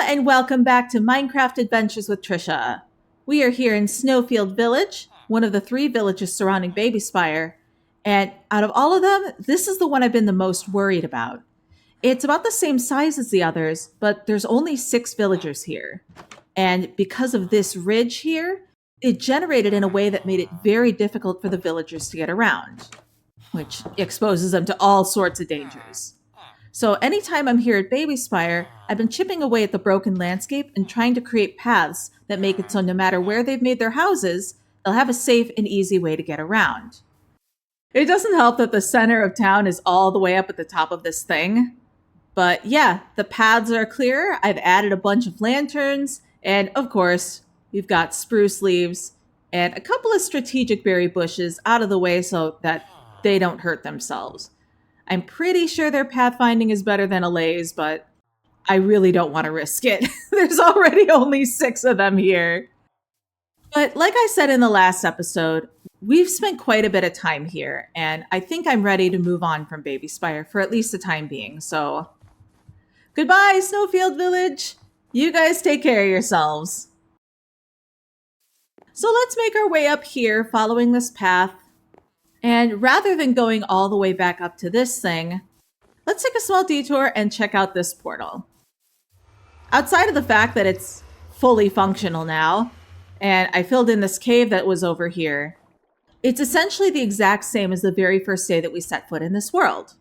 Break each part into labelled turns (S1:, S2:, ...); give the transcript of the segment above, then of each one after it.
S1: and welcome back to Minecraft Adventures with Tricia. We are here in Snowfield Village, one of the 3 villages surrounding Baby Spire, and out of all of them, this is the one I've been the most worried about. It's about the same size as the others, but there's only 6 villagers here. And because of this ridge here, it generated in a way that made it very difficult for the villagers to get around, which exposes them to all sorts of dangers. So anytime I'm here at Baby Spire, I've been chipping away at the broken landscape and trying to create paths that make it so no matter where they've made their houses, they'll have a safe and easy way to get around. It doesn't help that the center of town is all the way up at the top of this thing. But yeah, the paths are clear. I've added a bunch of lanterns, and of course, we've got spruce leaves and a couple of strategic berry bushes out of the way so that they don't hurt themselves. I'm pretty sure their pathfinding is better than Alay's, but I really don't want to risk it. There's already only 6 of them here. But like I said in the last episode, we've spent quite a bit of time here, and I think I'm ready to move on from Baby Spire for at least the time being. So, goodbye, Snowfield Village. You guys take care of yourselves. So let's make our way up here following this path. And rather than going all the way back up to this thing, let's take a small detour and check out this portal. Outside of the fact that it's fully functional now, and I filled in this cave that was over here, it's essentially the exact same as the very first day that we set foot in this world.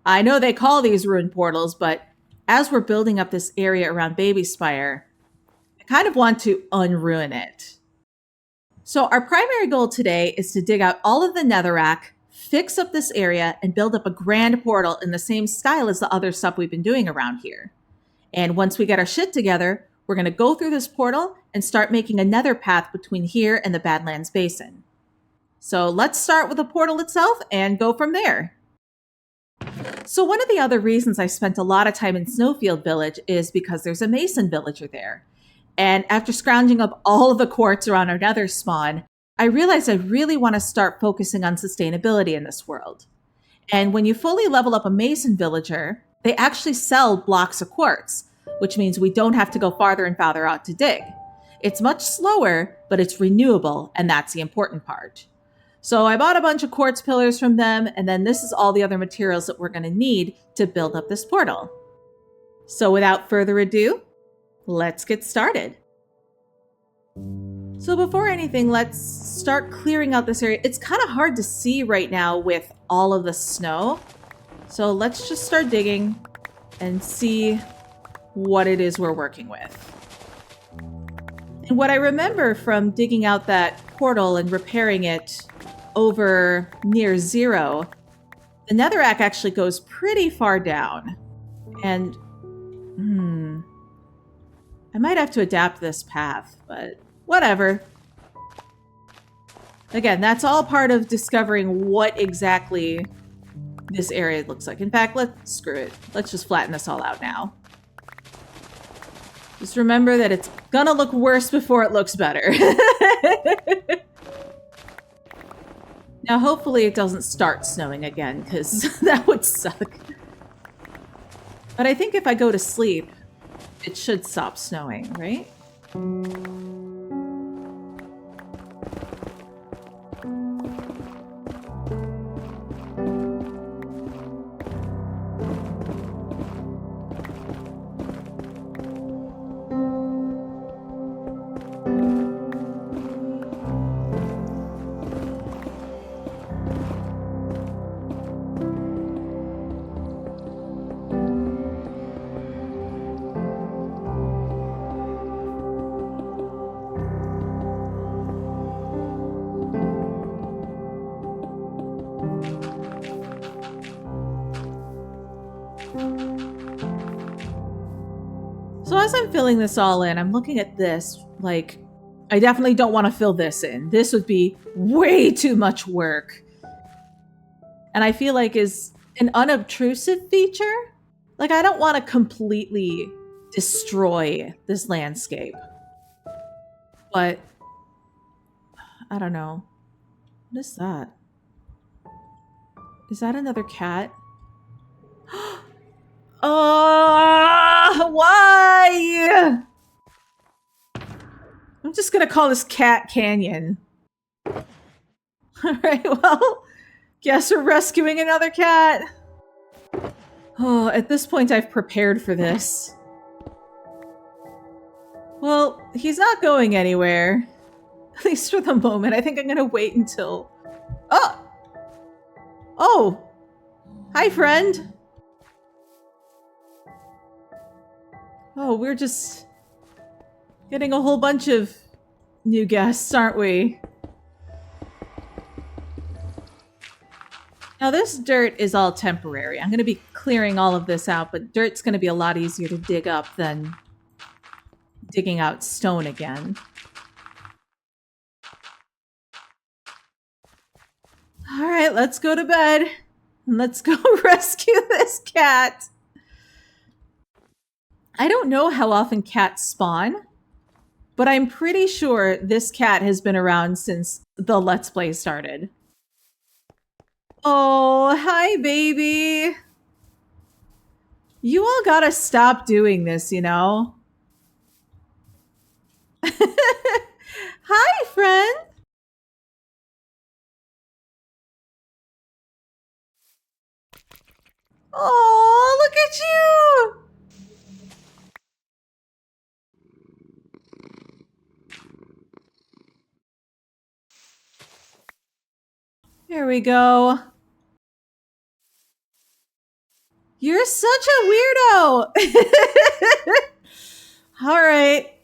S1: I know they call these ruined portals, but as we're building up this area around Baby Spire, I kind of want to unruin it. So our primary goal today is to dig out all of the netherrack, fix up this area, and build up a grand portal in the same style as the other stuff we've been doing around here. And once we get our shit together, we're going to go through this portal and start making a nether path between here and the Badlands Basin. So let's start with the portal itself and go from there. So one of the other reasons I spent a lot of time in Snowfield Village is because there's a mason villager there. And after scrounging up all of the quartz around our nether spawn, I realized I really want to start focusing on sustainability in this world. And when you fully level up a mason villager, they actually sell blocks of quartz, which means we don't have to go farther and farther out to dig. It's much slower, but it's renewable, and that's the important part. So I bought a bunch of quartz pillars from them, and then this is all the other materials that we're going to need to build up this portal. So without further ado, let's get started. So before anything, let's start clearing out this area. It's kind of hard to see right now with all of the snow. So let's just start digging and see what it is we're working with. And what I remember from digging out that portal and repairing it over near 0, the netherrack actually goes pretty far down. And I might have to adapt this path, but whatever. Again, that's all part of discovering what exactly this area looks like. In fact, screw it. Let's just flatten this all out now. Just remember that it's gonna look worse before it looks better. Now, hopefully it doesn't start snowing again, because that would suck. But I think if I go to sleep, it should stop snowing, right? So as I'm filling this all in, I'm looking at this, like, I definitely don't want to fill this in. This would be way too much work. And I feel like is an unobtrusive feature. Like, I don't want to completely destroy this landscape. But, I don't know. What is that? Is that another cat? Why? I'm just gonna call this Cat Canyon. Alright, well, guess we're rescuing another cat. Oh, at this point I've prepared for this. Well, he's not going anywhere. At least for the moment. I think I'm gonna wait until... Oh! Oh! Hi, friend! Oh, we're just... getting a whole bunch of new guests, aren't we? Now this dirt is all temporary. I'm going to be clearing all of this out, but dirt's going to be a lot easier to dig up than digging out stone again. Alright, let's go to bed. Let's go rescue this cat. I don't know how often cats spawn, but I'm pretty sure this cat has been around since the Let's Play started. Oh, hi, baby. You all gotta stop doing this, you know? Hi, friend. Oh, look at you. There we go. You're such a weirdo! Alright.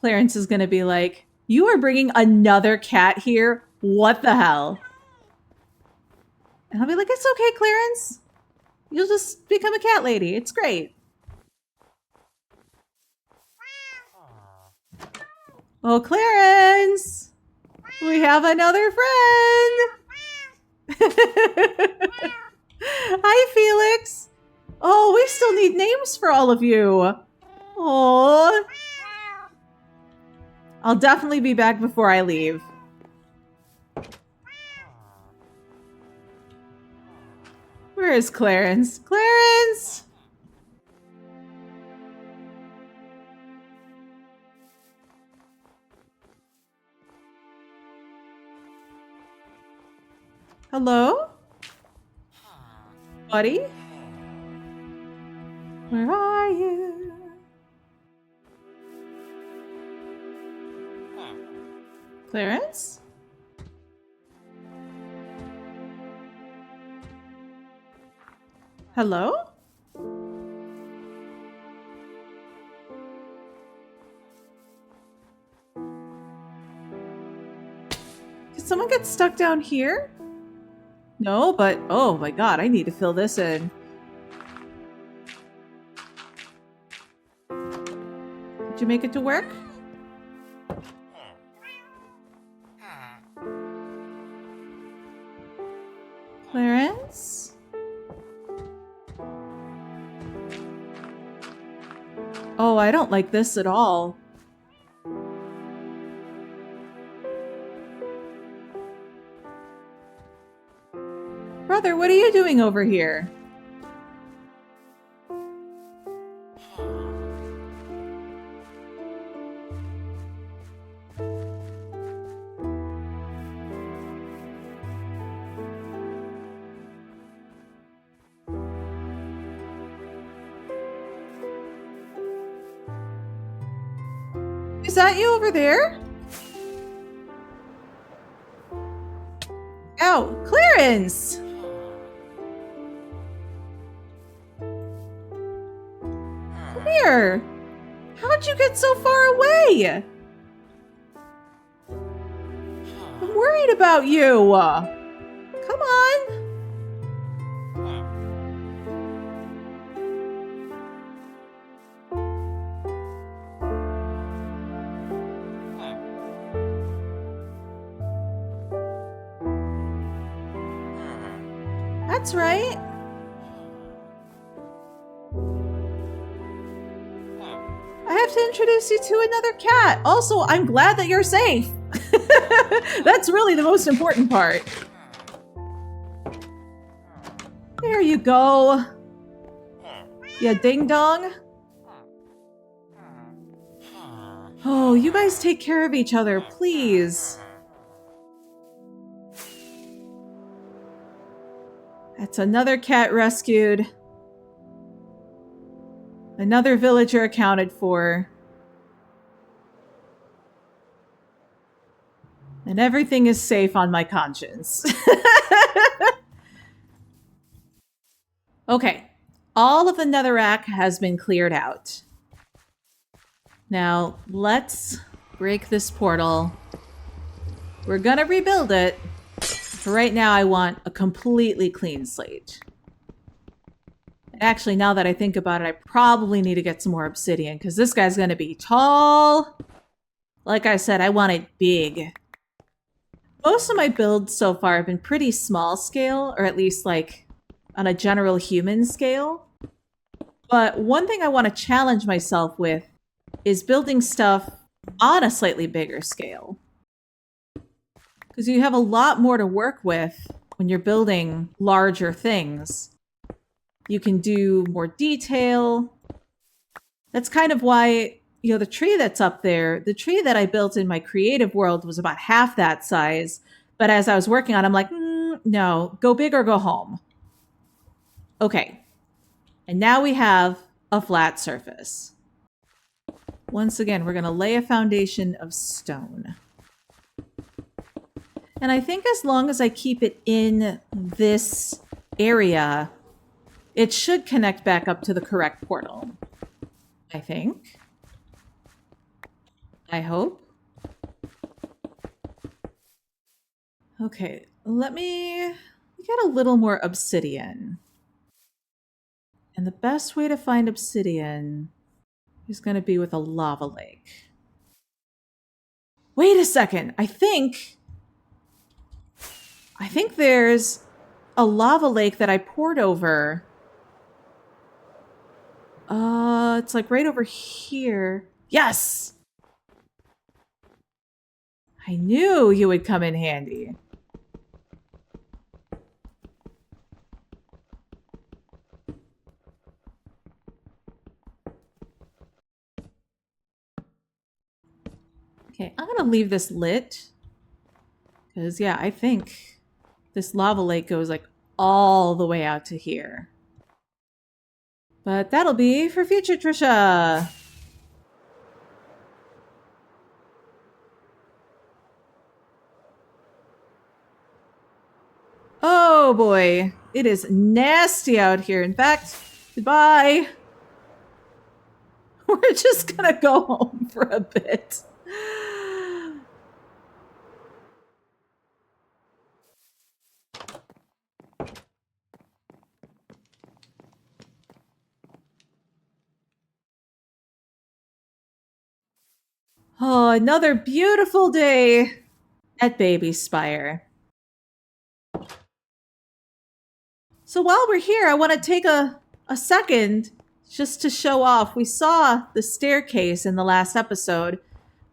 S1: Clarence is gonna be like, you are bringing another cat here? What the hell? And I'll be like, it's okay, Clarence. You'll just become a cat lady. It's great. Oh, Clarence! We have another friend! Hi, Felix! Oh, we still need names for all of you. Oh, I'll definitely be back before I leave. Where is Clarence? Clarence! Hello? Buddy? Where are you? Clarence? Hello? Did someone get stuck down here? No, but oh my god, I need to fill this in. Did you make it to work? Clarence? Oh, I don't like this at all. Brother, what are you doing over here? Is that you over there? Ow, Clarence! Come here! How'd you get so far away? I'm worried about you! Come on! That's right. I have to introduce you to another cat. Also, I'm glad that you're safe. That's really the most important part. There you go. Yeah, ding dong. Oh, you guys take care of each other, please. That's another cat rescued. Another villager accounted for. And everything is safe on my conscience. Okay. All of the netherrack has been cleared out. Now, let's break this portal. We're gonna rebuild it. For right now, I want a completely clean slate. Actually, now that I think about it, I probably need to get some more obsidian because this guy's gonna be tall. Like I said, I want it big. Most of my builds so far have been pretty small scale, or at least like on a general human scale. But one thing I want to challenge myself with is building stuff on a slightly bigger scale. Because you have a lot more to work with when you're building larger things. You can do more detail. That's kind of why, you know, the tree that's up there, the tree that I built in my creative world was about half that size. But as I was working on it, I'm like, no, go big or go home. Okay. And now we have a flat surface. Once again, we're going to lay a foundation of stone. And I think as long as I keep it in this area, it should connect back up to the correct portal. I think. I hope. Okay, let me get a little more obsidian. And the best way to find obsidian is going to be with a lava lake. Wait a second. I think there's a lava lake that I poured over. It's like right over here. Yes! I knew you would come in handy. Okay, I'm gonna leave this lit. Because, yeah, I think this lava lake goes like all the way out to here. But that'll be for future Tricia. Oh boy, it is nasty out here. In fact, goodbye. We're just gonna go home for a bit. Oh, another beautiful day at Baby Spire. So while we're here, I want to take a second just to show off. We saw the staircase in the last episode,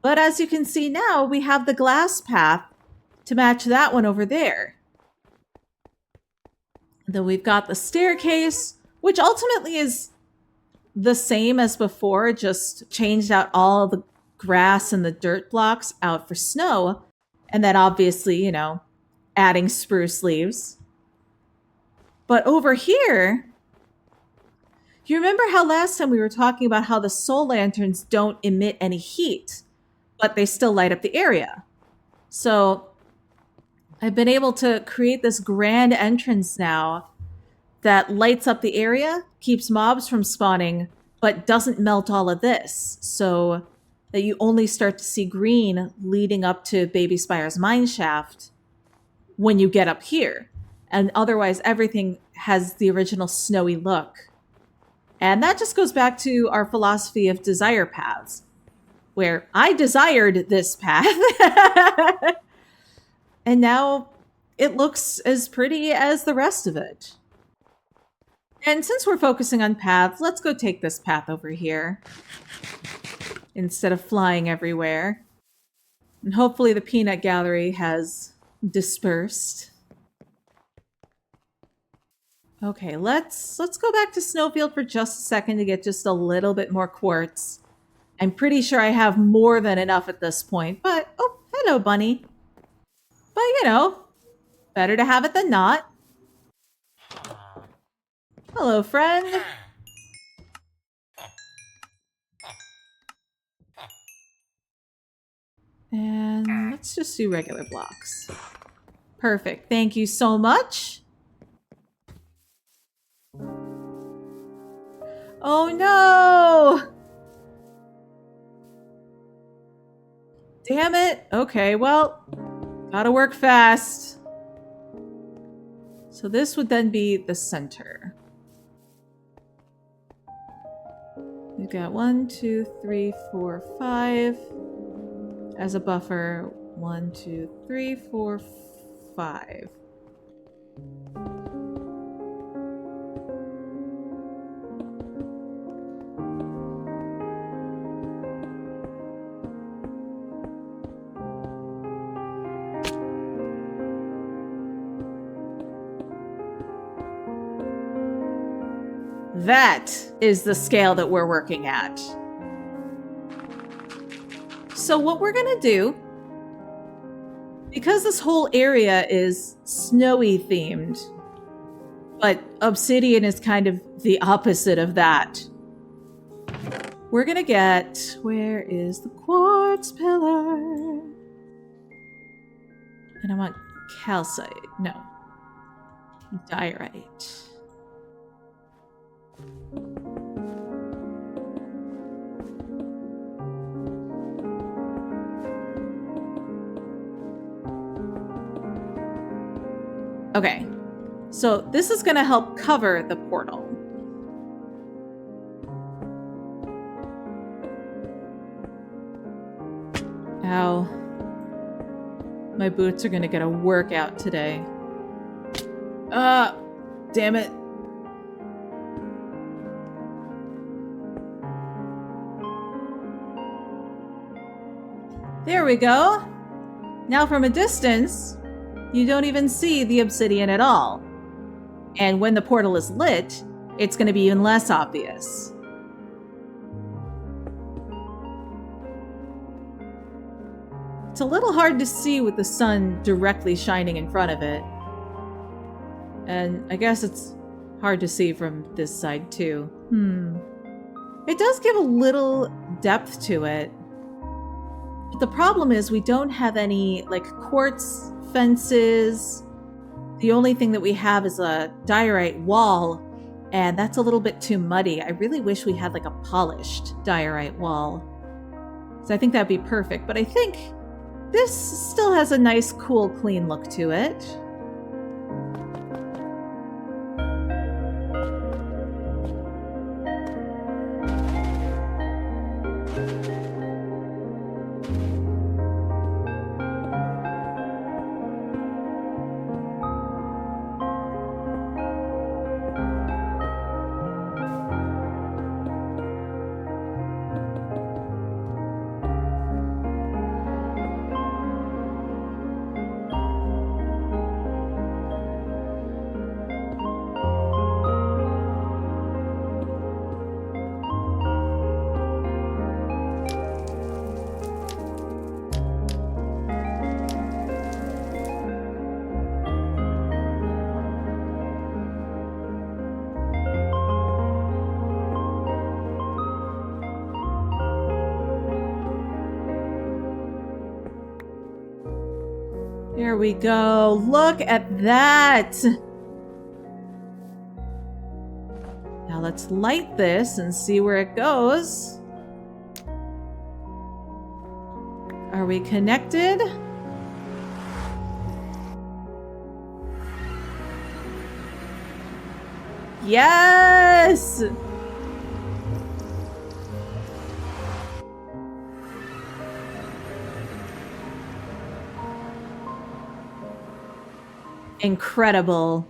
S1: but as you can see now, we have the glass path to match that one over there. And then we've got the staircase, which ultimately is the same as before, just changed out all the grass and the dirt blocks out for snow. And then obviously, you know, adding spruce leaves. But over here, you remember how last time we were talking about how the soul lanterns don't emit any heat, but they still light up the area. So I've been able to create this grand entrance now that lights up the area, keeps mobs from spawning, but doesn't melt all of this. So that you only start to see green leading up to Baby Spire's mine shaft when you get up here. And otherwise, everything has the original snowy look. And that just goes back to our philosophy of desire paths, where I desired this path. And now it looks as pretty as the rest of it. And since we're focusing on paths, let's go take this path over here instead of flying everywhere. And hopefully the peanut gallery has dispersed. Okay, let's go back to Snowfield for just a second to get just a little bit more quartz. I'm pretty sure I have more than enough at this point, but oh, hello, bunny. But better to have it than not. Hello, friend. And let's just do regular blocks. Perfect. Thank you so much. Oh no! Damn it. Okay, well, gotta work fast. So this would then be the center. We've got 1, 2, 3, 4, 5 as a buffer. 1, 2, 3, 4, 5. That is the scale that we're working at. So what we're gonna do, because this whole area is snowy themed, but obsidian is kind of the opposite of that, we're gonna get, where is the quartz pillar? And I want calcite, no, diorite. Okay, so this is going to help cover the portal. Ow. My boots are going to get a workout today. Damn it. There we go. Now from a distance, you don't even see the obsidian at all. And when the portal is lit, it's going to be even less obvious. It's a little hard to see with the sun directly shining in front of it. And I guess it's hard to see from this side too. It does give a little depth to it. But the problem is we don't have any quartz fences. The only thing that we have is a diorite wall, and that's a little bit too muddy. I really wish we had a polished diorite wall. So I think that'd be perfect, but I think this still has a nice, cool, clean look to it. There we go. Look at that. Now let's light this and see where it goes. Are we connected? Yes! Incredible.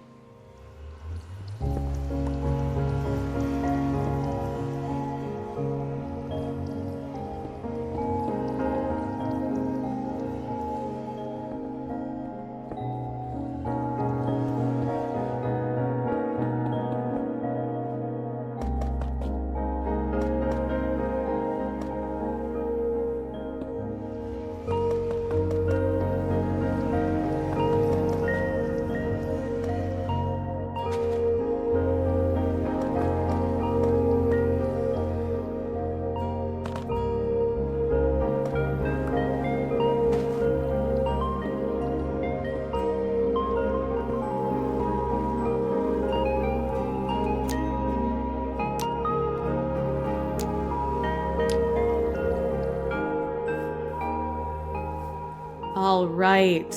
S1: All right.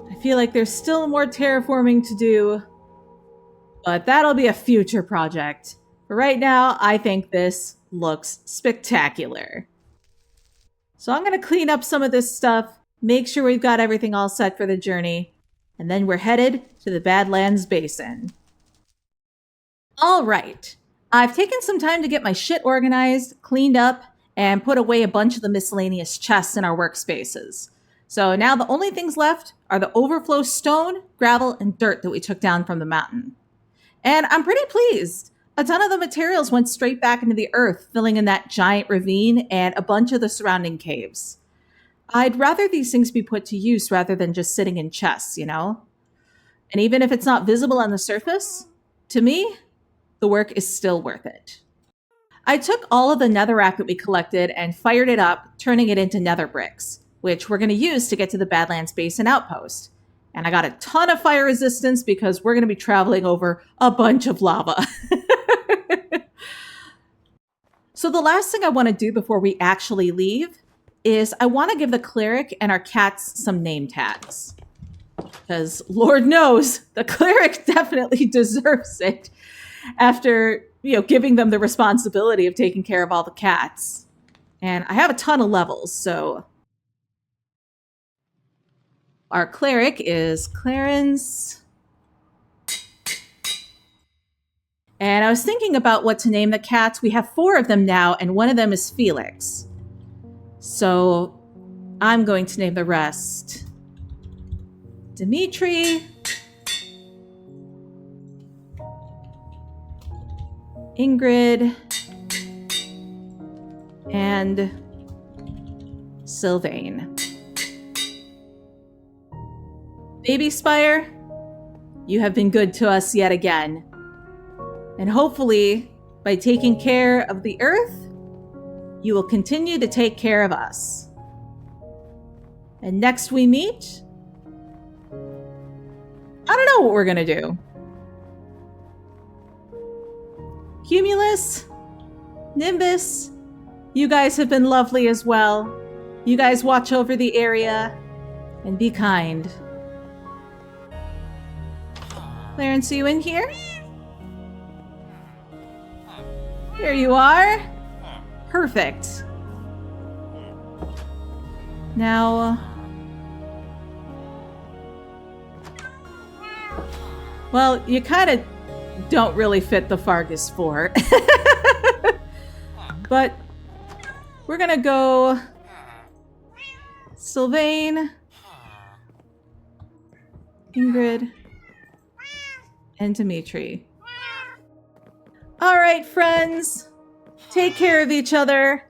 S1: I feel like there's still more terraforming to do, but that'll be a future project. For right now, I think this looks spectacular. So I'm going to clean up some of this stuff, make sure we've got everything all set for the journey, and then we're headed to the Badlands Basin. All right. I've taken some time to get my shit organized, cleaned up, and put away a bunch of the miscellaneous chests in our workspaces. So now the only things left are the overflow stone, gravel, and dirt that we took down from the mountain. And I'm pretty pleased. A ton of the materials went straight back into the earth, filling in that giant ravine and a bunch of the surrounding caves. I'd rather these things be put to use rather than just sitting in chests, you know? And even if it's not visible on the surface, to me, the work is still worth it. I took all of the netherrack that we collected and fired it up, turning it into nether bricks, which we're going to use to get to the Badlands Basin outpost. And I got a ton of fire resistance because we're going to be traveling over a bunch of lava. So the last thing I want to do before we actually leave is I want to give the cleric and our cats some name tags. Because Lord knows, the cleric definitely deserves it after, giving them the responsibility of taking care of all the cats. And I have a ton of levels, so our cleric is Clarence. And I was thinking about what to name the cats. We have 4 of them now, and one of them is Felix. So I'm going to name the rest Dimitri, Ingrid, and Sylvain. Baby Spire, you have been good to us yet again. And hopefully, by taking care of the earth, you will continue to take care of us. And next we meet, I don't know what we're going to do. Cumulus, Nimbus, you guys have been lovely as well. You guys watch over the area and be kind. Clarence, are you in here? Here you are. Perfect. Now, well, you kind of don't really fit the Fargus 4. But we're gonna go Sylvain, Ingrid, and Dimitri. All right, friends. Take care of each other.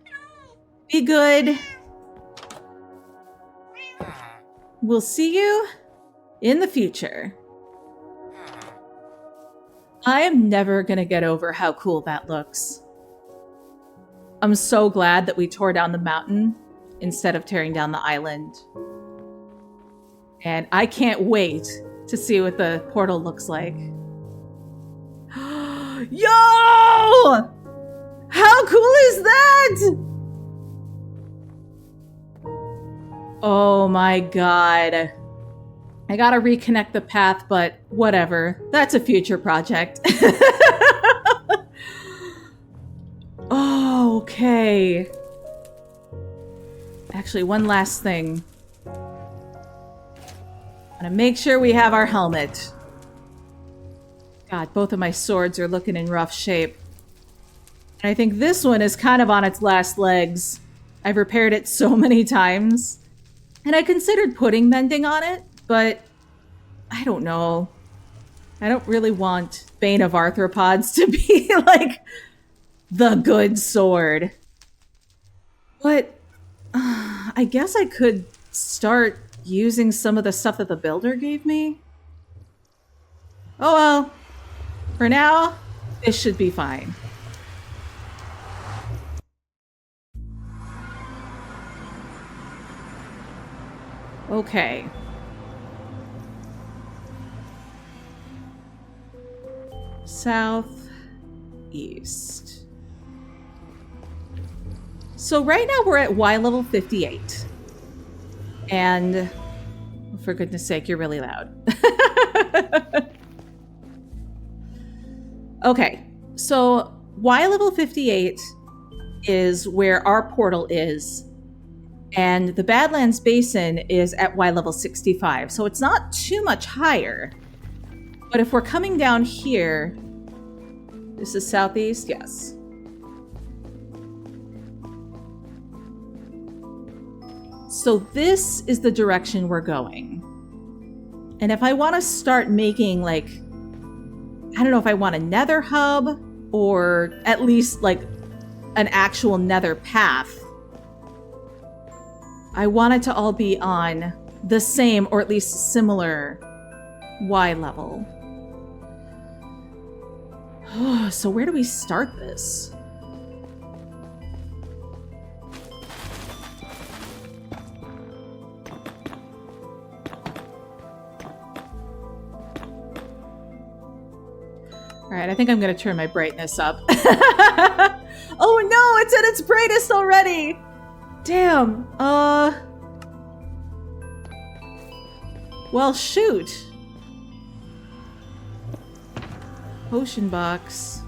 S1: Be good. We'll see you in the future. I am never going to get over how cool that looks. I'm so glad that we tore down the mountain instead of tearing down the island. And I can't wait to see what the portal looks like. Yo! How cool is that? Oh my god. I gotta reconnect the path, but whatever. That's a future project. Oh, okay. Actually, one last thing. I'm gonna make sure we have our helmet. God, both of my swords are looking in rough shape. And I think this one is kind of on its last legs. I've repaired it so many times. And I considered putting mending on it, but I don't know. I don't really want Bane of Arthropods to be like the good sword. But I guess I could start using some of the stuff that the builder gave me. Oh well. For now, this should be fine. Okay. South, east. So right now we're at Y level 58. And for goodness sake, you're really loud. Okay, so Y level 58 is where our portal is, and the Badlands Basin is at Y level 65, so it's not too much higher. But if we're coming down here, this is southeast, yes. So this is the direction we're going. And if I want to start making, like, I don't know if I want a nether hub or at least like an actual nether path, I want it to all be on the same or at least similar Y level. So where do we start this? All right, I think I'm going to turn my brightness up. Oh no, it's at its brightest already. Damn. Well, shoot. Potion box.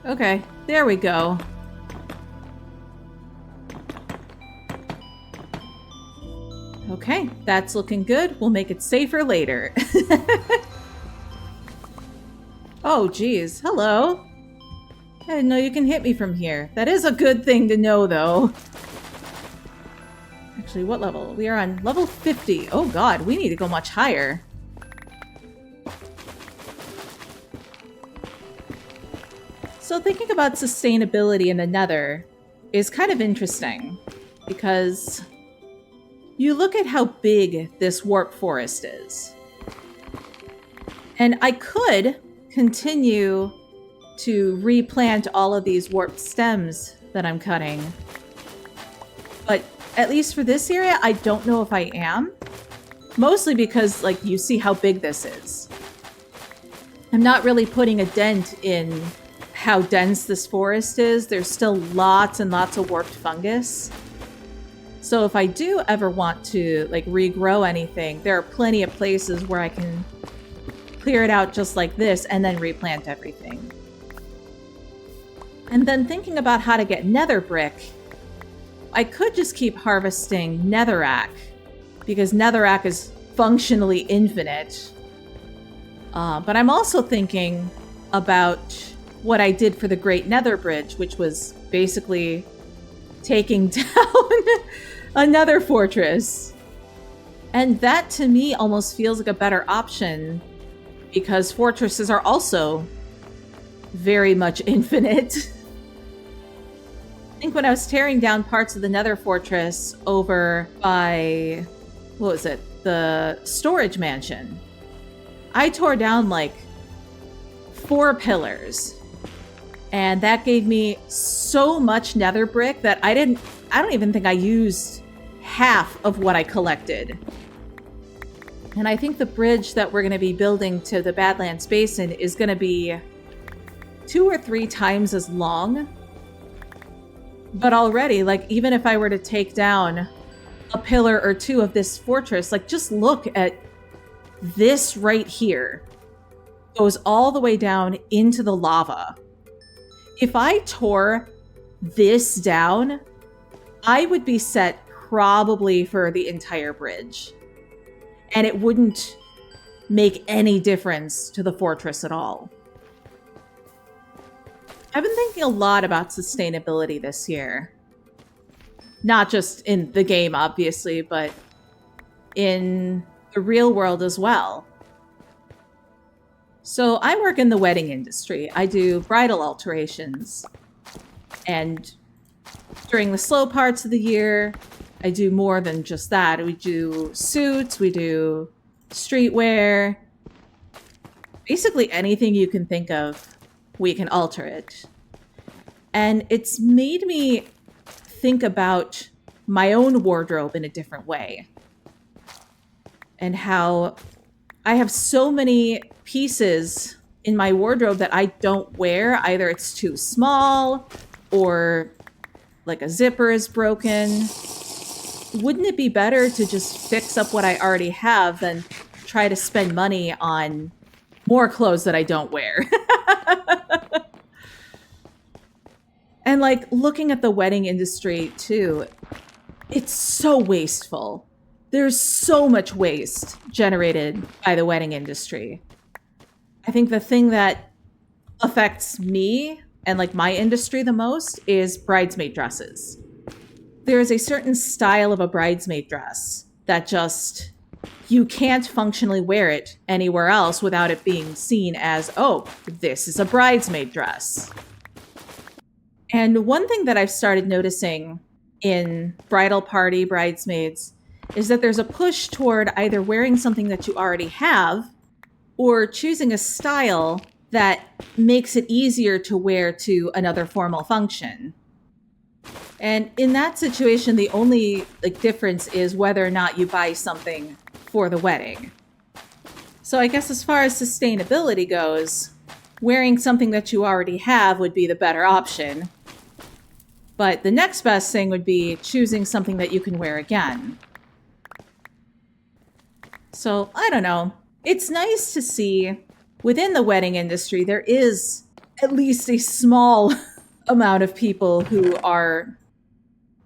S1: Okay, there we go. Okay, that's looking good. We'll make it safer later. Oh, geez. Hello. I didn't know you can hit me from here. That is a good thing to know, though. Actually, what level? We are on level 50. Oh, God. We need to go much higher. So thinking about sustainability in the nether is kind of interesting, because you look at how big this warp forest is. And I could continue to replant all of these warped stems that I'm cutting. But at least for this area, I don't know if I am. Mostly because, like, you see how big this is. I'm not really putting a dent in how dense this forest is. There's still lots and lots of warped fungus. So if I do ever want to, like, regrow anything, there are plenty of places where I can clear it out just like this and then replant everything. And then thinking about how to get nether brick, I could just keep harvesting netherrack, because netherrack is functionally infinite. But I'm also thinking about what I did for the Great Nether Bridge, which was basically taking down another fortress. And that, to me, almost feels like a better option, because fortresses are also very much infinite. I think when I was tearing down parts of the Nether Fortress over by, what was it, the storage mansion, I tore down like 4 pillars. And that gave me so much nether brick that I don't even think I used half of what I collected. And I think the bridge that we're going to be building to the Badlands Basin is going to be 2 or 3 times as long. But already, like, even if I were to take down a pillar or 2 of this fortress, like, just look at this right here. Goes all the way down into the lava. If I tore this down, I would be set probably for the entire bridge. And it wouldn't make any difference to the fortress at all. I've been thinking a lot about sustainability this year. Not just in the game, obviously, but in the real world as well. So I work in the wedding industry. I do bridal alterations. And during the slow parts of the year, I do more than just that. We do suits, we do streetwear. Basically anything you can think of, we can alter it. And it's made me think about my own wardrobe in a different way. And how I have so many pieces in my wardrobe that I don't wear. Either it's too small or like a zipper is broken. Wouldn't it be better to just fix up what I already have than try to spend money on more clothes that I don't wear? And like looking at the wedding industry too, it's so wasteful. There's so much waste generated by the wedding industry. I think the thing that affects me and like my industry the most is bridesmaid dresses. There is a certain style of a bridesmaid dress that just, you can't functionally wear it anywhere else without it being seen as, oh, this is a bridesmaid dress. And one thing that I've started noticing in bridal party bridesmaids is that there's a push toward either wearing something that you already have or choosing a style that makes it easier to wear to another formal function. And in that situation, the only difference is whether or not you buy something for the wedding. So I guess as far as sustainability goes, wearing something that you already have would be the better option. But the next best thing would be choosing something that you can wear again. So, I don't know. It's nice to see within the wedding industry, there is at least a small amount of people who are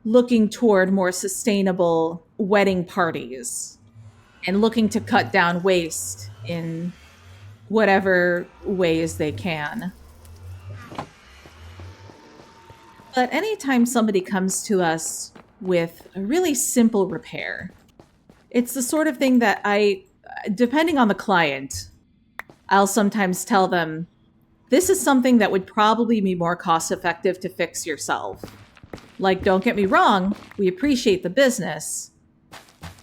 S1: looking toward more sustainable wedding parties and looking to cut down waste in whatever ways they can. But anytime somebody comes to us with a really simple repair, it's the sort of thing that depending on the client, I'll sometimes tell them, this is something that would probably be more cost effective to fix yourself. Like, don't get me wrong, we appreciate the business,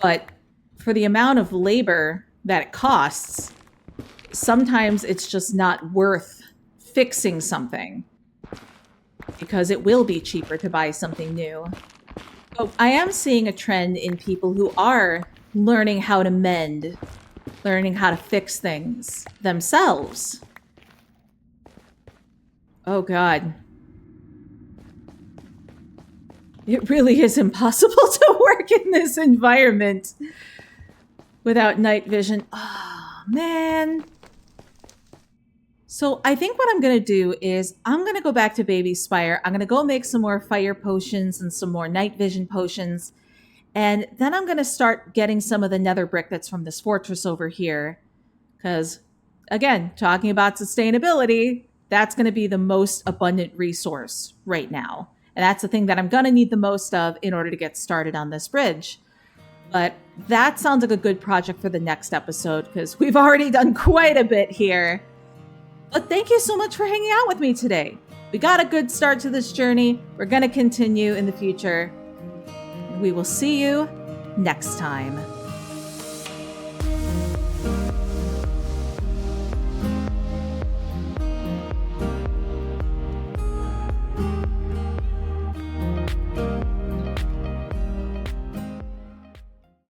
S1: but for the amount of labor that it costs, sometimes it's just not worth fixing something, because it will be cheaper to buy something new. But I am seeing a trend in people who are learning how to mend, learning how to fix things themselves. Oh God. It really is impossible to work in this environment without night vision. Oh, man. So I think what I'm going to do is I'm going to go back to Baby Spire. I'm going to go make some more fire potions and some more night vision potions. And then I'm going to start getting some of the nether brick that's from this fortress over here. Because, again, talking about sustainability, that's going to be the most abundant resource right now. And that's the thing that I'm going to need the most of in order to get started on this bridge. But that sounds like a good project for the next episode, because we've already done quite a bit here. But thank you so much for hanging out with me today. We got a good start to this journey. We're going to continue in the future. We will see you next time.